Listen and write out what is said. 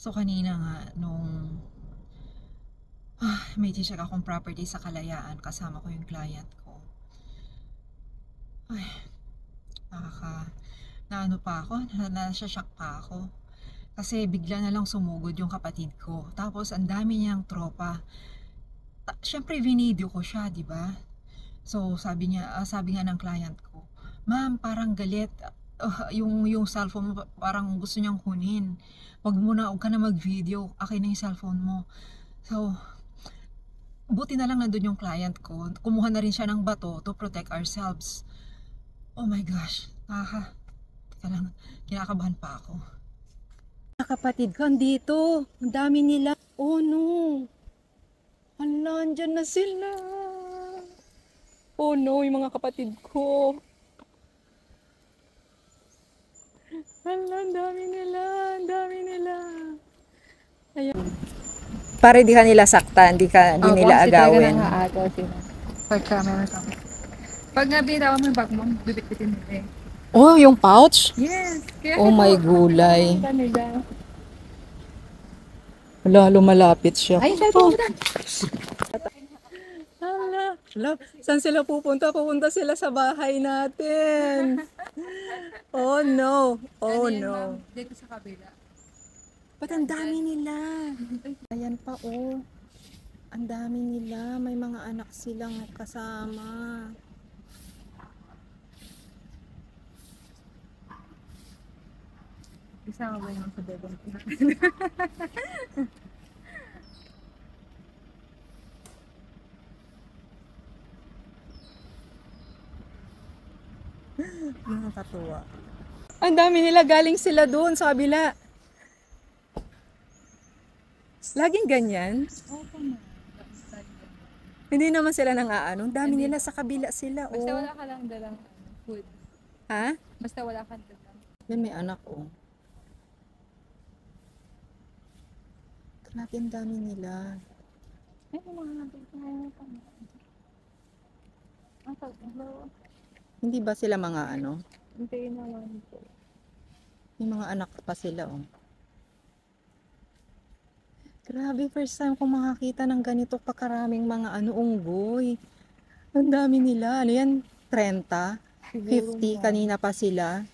So kanina nga nung may check akong property sa Kalayaan, kasama ko yung client ko. Ay, naano pa ako, nasha-shock pa ako. Kasi bigla na lang sumugod yung kapatid ko. Tapos ang dami niyang tropa. Syempre video ko siya, 'di ba? So sabi nga ng client ko, "Ma'am, parang galit. Yung cellphone mo parang gusto niyang kunin. Wag ka na mag-video. Akin na yung cellphone mo." So, buti na lang nandun yung client ko. Kumuha na rin siya ng bato to protect ourselves. Oh my gosh. Teka lang, kinakabahan pa ako. Kapatid ko, andito. Ang dami nila. Oh no. Hala, andyan na sila. Oh no, yung mga kapatid ko. Hala, ang dami nila. Ang dami nila. Ayan. Para di ka nila saktan, di nila agawin. Agaw sila. Pagka meron kami. Pag nabitaw mo yung bag mo, bibit-bitin nila eh. Oh, yung pouch? Yes. Kaya Oh my gulay. Wala, lumalapit siya. Ay, cellphone mo. Hala, saan sila pupunta? Pupunta sila sa bahay natin. Oh no. Oh no. Dito sa kabila. Ba't ang dami nila? Ayan pa oh. Ang dami nila. May mga anak silang kasama. Isama ba yung sa bebang ko? Nakakatuwa. Ang dami nila, galing sila doon sa kabila. Laging ganyan. Opo na. Hindi naman sila nang aano. Ang dami nila sa kabila sila. Basta Oh. wala ka lang dalang food. Ha? Basta wala ka dalang. Yan may anak oh. Grabe ang dami nila. Ay, mga nabigay pa. Ang pag-blow. Hindi ba sila mga ano? Hindi naman po. May mga anak pa sila oh. Grabe, first time kong makakita ng ganito pa karaming mga ano, unggoy. Ang dami nila. Ano yan? 30? 50? Kanina pa sila.